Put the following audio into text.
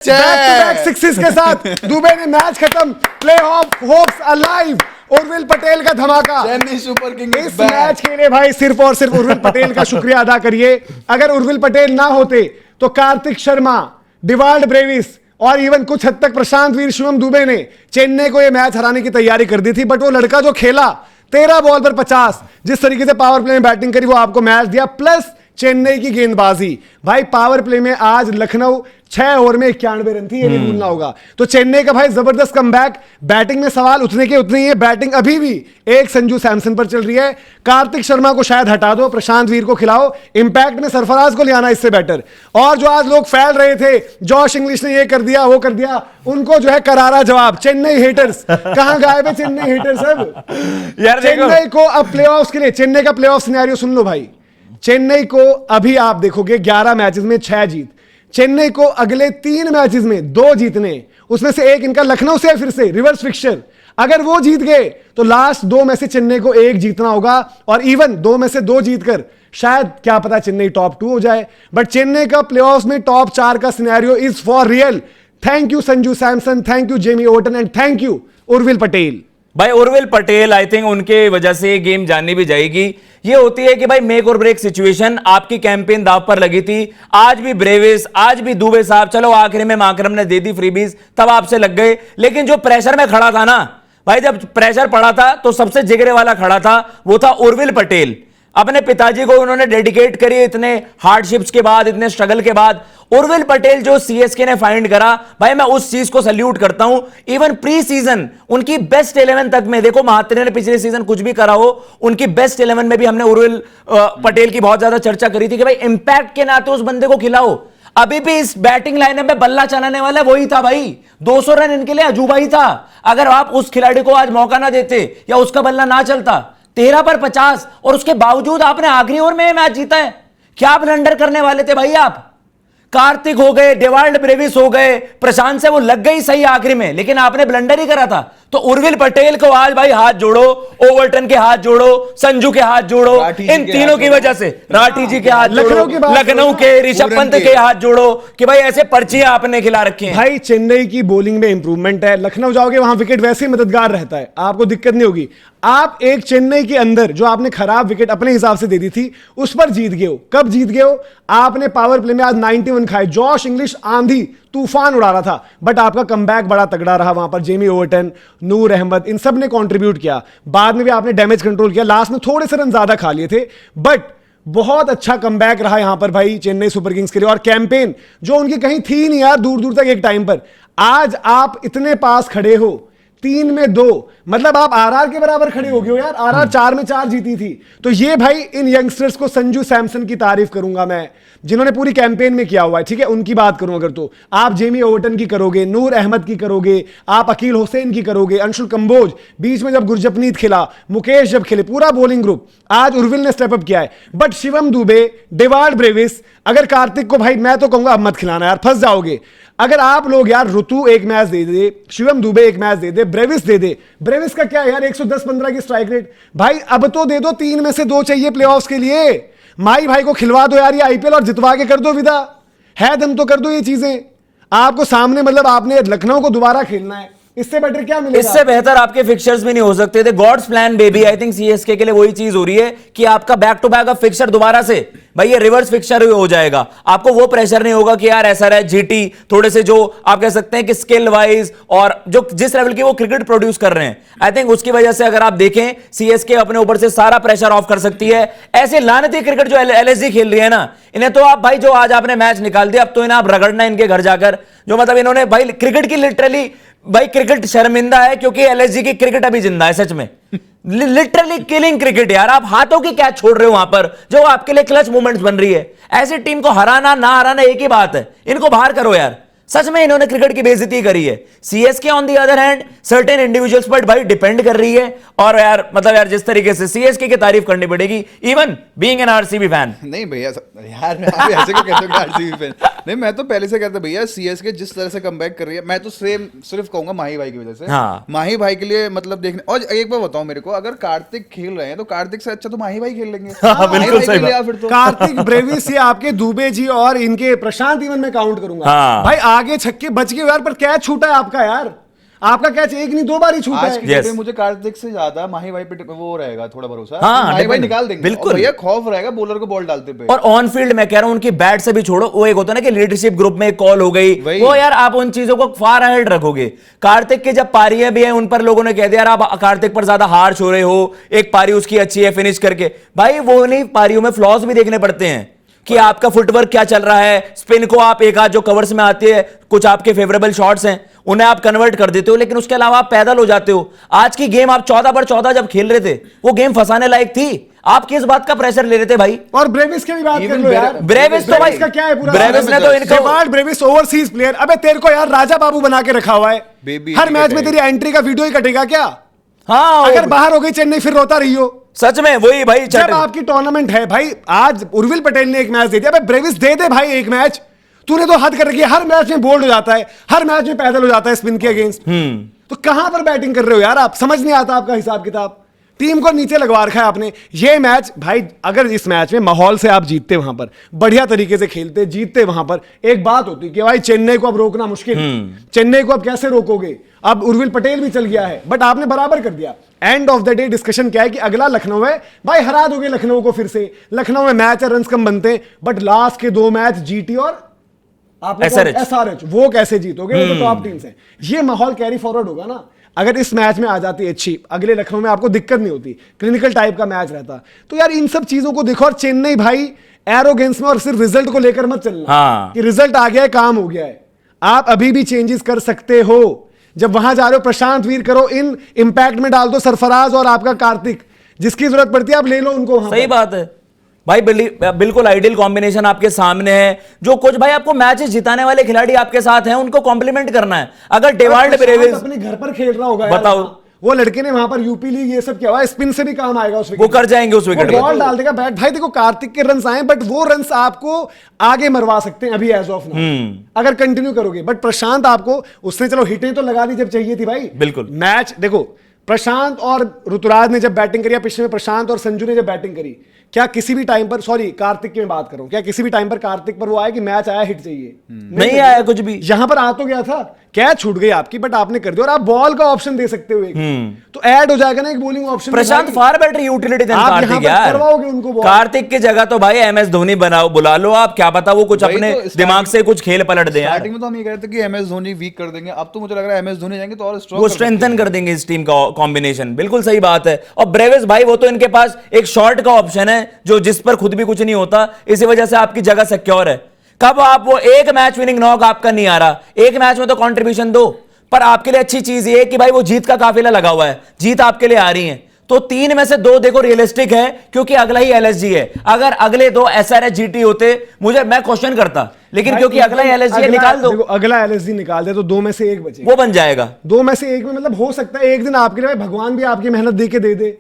Back sixes के साथ दुबे ने मैच खत्म, play of hopes alive, Urvil Patel का धमाका। चेन्नई सुपर किंग इस मैच के लिए भाई सिर्फ और सिर्फ उर्विल पटेल का शुक्रिया अदा करिए। अगर उर्विल पटेल ना होते तो कार्तिक शर्मा, डिवाल्ड ब्रेविस और इवन कुछ हद तक प्रशांत वीर शिवम दुबे ने चेन्नई को यह मैच हराने की तैयारी कर दी थी। बट वो लड़का जो खेला 13 बॉल पर 50, जिस तरीके से पावर प्ले में बैटिंग करी, वो आपको मैच दिया। प्लस चेन्नई की गेंदबाजी, भाई पावर प्ले में आज लखनऊ 6 ओवर में 91 रन थी, ये नहीं भूलना होगा। तो चेन्नई का भाई जबरदस्त कमबैक। बैटिंग में सवाल उतने के उतने ही है, बैटिंग अभी भी एक संजू सैमसन पर चल रही है। कार्तिक शर्मा को शायद हटा दो, प्रशांत वीर को खिलाओ, इंपैक्ट में सरफराज को ले आना इससे बेटर। और जो आज लोग फैल रहे थे जॉश इंग्लिश ने ये कर दिया वो कर दिया, उनको जो है करारा जवाब। चेन्नई हेटर्स कहां गायब है? चेन्नई हेटर्स अब यार चेन्नई को अब प्लेऑफ्स के लिए, चेन्नई का प्लेऑफ सिनेरियो सुन लो भाई। चेन्नई को अभी आप देखोगे 11 मैचेस में 6 जीत, चेन्नई को अगले 3 मैचेस में 2 जीतने, उसमें से एक इनका लखनऊ से फिर से रिवर्स फिक्सचर। अगर वो जीत गए तो लास्ट 2 में से चेन्नई को 1 जीतना होगा, और इवन 2 में से 2 जीतकर शायद क्या पता चेन्नई टॉप 2 हो जाए। बट चेन्नई का प्लेऑफ्स में टॉप 4 का scenario is for real. Thank you Sanju Samson, thank you Jamie Orton and thank you Urvil Patel. भाई उर्विल पटेल आई थिंक उनके वजह से ये गेम जानी भी जाएगी। ये होती है कि भाई मेक और ब्रेक सिचुएशन, आपकी कैंपेन दाव पर लगी थी। आज भी ब्रेविस, आज भी दुबे साहब, चलो आखिरी में माकरम ने दे दी फ्रीबीज, तब आपसे लग गए। लेकिन जो प्रेशर में खड़ा था ना भाई, जब प्रेशर पड़ा था तो सबसे जिगरे वाला खड़ा था, वो था उर्विल पटेल। अपने पिताजी को उन्होंने डेडिकेट करी इतने हार्डशिप्स के बाद, इतने स्ट्रगल के बाद। उर्विल पटेल जो सीएसके ने फाइंड करा भाई, मैं उस चीज को सल्यूट करता हूं। इवन प्री सीजन उनकी बेस्ट 11 तक में, देखो महात्रे ने पिछले सीजन कुछ भी करा हो, उनकी बेस्ट 11 में भी हमने उर्विल पटेल की बहुत ज्यादा चर्चा करी थी कि भाई इंपैक्ट के नाते उस बंदे को खिलाओ। अभी भी इस बैटिंग लाइनअप में बल्ला चलाने वाला वही था भाई। 200 रन इनके लिए अजूबा ही था। अगर आप उस खिलाड़ी को आज मौका ना देते या उसका बल्ला ना चलता, 13 पर 50, और उसके बावजूद आपने आखिरी ओवर में मैच जीता है। क्या ब्लंडर करने वाले थे भाई आप? कार्तिक हो गए, डेवाल्ड ब्रेविस हो गए, प्रशांत से वो लग गई सही आखिरी में, लेकिन आपने ब्लंडर ही करा था। तो उर्विल पटेल को आज भाई हाथ जोड़ो, ओवरटन के हाथ जोड़ो, संजू के हाथ जोड़ो, इन तीनों की वजह से, राठी जी के हाथ जोड़ो, लखनऊ के ऋषभ पंत के हाथ जोड़ो कि भाई ऐसे पर्चियां आपने खिला रखी हैं। भाई चेन्नई की बॉलिंग में इंप्रूवमेंट है, लखनऊ जाओगे वहां विकेट वैसे ही मददगार रहता है, आपको दिक्कत नहीं होगी। आप एक चेन्नई के अंदर जो आपने खराब विकेट अपने हिसाब से दे दी थी, उस पर जीत गए हो। कब जीत गए हो? आपने पावर प्ले में आज 91 खाए, जॉश इंग्लिश आंधी तूफान उड़ा रहा था, बट आपका कमबैक बड़ा तगड़ा रहा। वहां पर जेमी ओवरटन, नूर अहमद, इन सब ने कंट्रीब्यूट किया। बाद में भी आपने डैमेज कंट्रोल किया, लास्ट में थोड़े से रन ज्यादा खा लिए थे, बट बहुत अच्छा कमबैक रहा यहां पर भाई चेन्नई सुपर किंग्स के लिए। और कैंपेन जो उनकी कहीं थी नहीं यार, दूर दूर तक एक टाइम पर, आज आप इतने पास खड़े हो, 3 में 2, मतलब आप आरआर के बराबर खड़े हो गए हो यार। आरआर 4 में 4 जीती थी। तो ये भाई इन यंगस्टर्स को, संजू सैमसन की तारीफ करूंगा मैं, जिन्होंने पूरी कैंपेन में किया हुआ है, ठीक है, उनकी बात करूं अगर तो आप जेमी ओवरटन की करोगे, नूर अहमद की करोगे, आप अकील हुसैन की करोगे, अंशुल कंबोज, बीच में जब गुरजपनीत खिला, मुकेश जब खेले, पूरा बॉलिंग ग्रुप, आज उर्विल ने स्टेप अप किया है। But Shivam Dubey, Dewald Brevis, अगर कार्तिक को भाई मैं तो कहूंगा अब मत खिलाना यार, फंस जाओगे। अगर आप लोग यार ऋतु एक मैच दे दे, शिवम दुबे एक मैच दे दे, ब्रेविस दे दे, ब्रेविस का क्या यार 110-15 की स्ट्राइक रेट, भाई अब तो दे दो, 3 में से 2 चाहिए प्लेऑफ्स के लिए। माई भाई को खिलवा दो यार ये आईपीएल और जितवा के कर दो विदा, है दम तो कर दो ये चीजें। आपको सामने मतलब आपने लखनऊ को दोबारा खेलना है, इससे बेटर क्या मिलेगा? इससे बेहतर आपके फिक्सचर्स भी नहीं हो सकते थे। God's plan baby, I think CSK के लिए वही चीज हो रही है कि आपका बैक टू बैक फिक्सचर दोबारा से भाई ये रिवर्स फिक्सचर हो जाएगा। आपको वो प्रेशर नहीं होगा कि यार ऐसा रहे, जीटी थोड़े से जो आप कह सकते हैं कि स्किल वाइज और जो जिस लेवल की वो क्रिकेट प्रोड्यूस कर रहे हैं, आई थिंक उसकी वजह से अगर आप देखें सीएसके अपने ऊपर से सारा प्रेशर ऑफ कर सकती है। ऐसे लानती क्रिकेट जो एलएसजी खेल रही है ना, इन्हें तो आप भाई जो आज आपने मैच निकाल दिया, अब तो इन्हें आप रगड़ना इनके घर जाकर। जो मतलब इन्होंने भाई क्रिकेट की लिटरली, भाई क्रिकेट शर्मिंदा है क्योंकि एलएसजी की क्रिकेट अभी जिंदा है सच में। लिटरली किलिंग क्रिकेट यार, आप हाथों की कैच छोड़ रहे हो वहां पर जो आपके लिए क्लच मोमेंट्स बन रही है। ऐसी टीम को हराना ना हराना एक ही बात है, इनको बाहर करो यार। सच में इन्होंने क्रिकेट की बेइज्जती करी है। CSK on the other hand certain individuals पर भाई डिपेंड कर रही है। और यार मतलब यार जिस तरीके से सीएसके की तारीफ करनी पड़ेगी, even being an RCB fan. नहीं भैया यार, मैं ऐसे क्यों कहते हो आरसीबी फैन? नहीं, मैं तो पहले से कहता भैया सीएसके जिस तरह से कमबैक कर रही है, मैं तो सिर्फ कहूंगा माही भाई की वजह से। हाँ। माही भाई के लिए मतलब देखने। और एक बार बताओ मेरे को, अगर कार्तिक खेल रहे हैं तो कार्तिक से अच्छा तो माही भाई खेल लेंगे। बिल्कुल सही बात। कार्तिक, ब्रेविस, ये आपके दुबे जी और इनके प्रशांत इवन में काउंट करूंगा। हाँ। भाई आगे छक्के बच गए यार, पर कैच छूटा है आपका यार, आपका कैच एक नहीं 2 बार ही छूटा आज है। की Yes. डेट में मुझे कार्तिक से ज्यादा माही भाई पे वो रहेगा थोड़ा भरोसा। हाँ, माही भाई depend- निकाल देंगे, बिल्कुल। और भैया खौफ रहेगा बॉलर को बॉल डालते पे। और ऑन फील्ड मैं कह रहा हूं उनकी बैट से भी छोड़ो, वो एक होता है ना कि लीडरशिप ग्रुप में एक कॉल हो गई, वही। वो यार आप उन चीजों को फार अहेड रखोगे। कार्तिक के जब पारियां भी हैं उन पर लोगों ने कह दिया यार आप कार्तिक पर ज्यादा हार्श हो रहे हो, एक पारी उसकी अच्छी है फिनिश करके, भाई वो नहीं, पारियों में फ्लॉज भी देखने पड़ते हैं कि आपका फुटवर्क क्या चल रहा है, स्पिन को आप एक आध जो कवर्स में आती है कुछ आपके फेवरेबल शॉट्स हैं उन्हें आप कन्वर्ट कर देते हो, लेकिन उसके अलावा आप पैदल हो जाते हो। आज की गेम आप 14/14 जब खेल रहे थे वो गेम फंसाने लायक थी, आप किस बात का प्रेशर ले रहे थे भाई? और ब्रेविस की भी बात कर Even लो यार, ब्रेविस तो भाई का क्या है पूरा, ब्रेविस ने तो इनको जेबार्ड ब्रेविस ओवरसीज प्लेयर, अबे तेरे को यार राजा बाबू बना के रखा हुआ है, Baby हर ही मैच में कटेगा। तेरी एंट्री का वीडियो ही कटेगा क्या? हाँ अगर बाहर हो गई चेन्नई फिर रोता रही हो। सच में वही भाई जब आपकी टूर्नामेंट है भाई, आज उर्विल पटेल ने एक मैच दे दिया, ब्रेविस दे दे भाई एक मैच, तूने तो हद कर रखी है, हर मैच में बोल्ड हो जाता है, हर मैच में पैदल हो जाता है स्पिन के अगेंस्ट, तो कहां पर बैटिंग कर रहे हो यार आप, समझ नहीं आता आपका हिसाब किताब, टीम को नीचे लगवा रखा है आपने। ये मैच भाई, अगर इस मैच में माहौल से आप जीतते, वहां पर बढ़िया तरीके से खेलते, जीतते, वहां पर एक बात होती कि भाई चेन्नई को अब रोकना मुश्किल, चेन्नई को अब कैसे रोकोगे, अब उर्विल पटेल भी चल गया है, बट आपने बराबर कर दिया। End of the day discussion क्या है कि अगला लखनऊ है भाई, हरा दोगे लखनऊ को फिर से, लखनऊ में मैच और रन कम बनते हैं, बट लास्ट के 2 मैच जीटी और आप एसआरएच, वो कैसे जीतोगे, वो तो टॉप टीम्स हैं। ये माहौल कैरी फॉरवर्ड होगा ना, अगर इस मैच में आ जाती है अच्छी, अगले लखनऊ में आपको दिक्कत नहीं होती, क्लिनिकल टाइप का मैच रहता, तो यार इन सब चीजों को देखो। और चेन्नई भाई एरोगेंस में और सिर्फ रिजल्ट को लेकर मत चलना, हाँ। कि रिजल्ट आ गया है, काम हो गया है, आप अभी भी चेंजेस कर सकते हो। जब वहां जा रहे हो प्रशांत वीर करो, इन इंपैक्ट में डाल दो सरफराज और आपका कार्तिक, जिसकी जरूरत पड़ती है आप ले लो उनको वहां सही पर। बात है भाई, बिल्कुल आइडियल कॉम्बिनेशन आपके सामने है। जो कुछ भाई आपको मैचेस जिताने वाले खिलाड़ी आपके साथ हैं उनको कॉम्प्लीमेंट करना है। अगर डेवाल्ड ब्रेविस अपने घर पर खेल रहा होगा यार, बताओ। वो लड़के ने वहां पर यूपी लीग ये सब किया हुआ है, स्पिन से भी काम आएगा उस वो कर जाएंगे उस विकेट बॉल डाल देगा बैट। भाई देखो कार्तिक के रन्स आए, बट वो रन्स आपको आगे मरवा सकते हैं अभी एज ऑफ नाउ, अगर कंटिन्यू करोगे। बट प्रशांत आपको, उसने चलो हिटें तो लगा दी जब चाहिए थी भाई, बिल्कुल। मैच देखो, प्रशांत और ऋतुराज ने जब बैटिंग करी, पिछले में प्रशांत और संजू ने जब बैटिंग करी, क्या किसी भी टाइम पर, सॉरी कार्तिक की मैं बात कर रहा हूं, क्या किसी भी टाइम पर कार्तिक पर वो आया कि मैच आया हिट चाहिए? नहीं आया कुछ भी। यहां पर आ तो गया था, कैच छूट गई आपकी, बट आपने कर दिया, और आप बॉल का ऑप्शन दे सकते हो एक, तो ऐड हो जाएगा ना एक बॉलिंग ऑप्शन। प्रशांत फार बेटर यूटिलिटी देन आप कार्तिक यहाँ पर यार, करवाओगे उनको बॉल। कार्तिक की जगह तो भाई एमएस धोनी बनाओ, बुला लो आप, क्या पता वो कुछ वही अपने तो दिमाग से कुछ खेल पलट दे यार, स्टार्टिंग में तो हम ये कह रहे थे कि एमएस धोनी वीक कर देंगे, अब तो मुझे लग रहा है एमएस धोनी जाएंगे तो और स्ट्रॉन्ग वो स्ट्रेंथन कर देंगे इस टीम का कॉम्बिनेशन। बिल्कुल सही बात है। और ब्रेविस भाई वो तो इनके पास एक शॉट का ऑप्शन है जो जिस पर खुद भी कुछ नहीं होता, इसी वजह से आपकी जगह सिक्योर है। कब आप वो एक मैच विनिंग नॉक आपका नहीं आ रहा, एक मैच में तो कंट्रीब्यूशन दो, पर आपके लिए अच्छी चीज ये है कि भाई वो जीत का काफिला लगा हुआ है, जीत आपके लिए आ रही है, तो 3 में से 2 देखो रियलिस्टिक है, क्योंकि अगला ही एलएसजी है। अगर अगले 2 एसआरएच जीटी होते मैं क्वेश्चन करता, लेकिन क्योंकि अगला एलएसजी निकाल दो, अगला एलएसजी निकाल दे तो 2 में से 1 बचे, वो बन जाएगा। 2 में से 1 में मतलब हो सकता है एक दिन आपके लिए भगवान भी आपकी मेहनत दे के दे दे।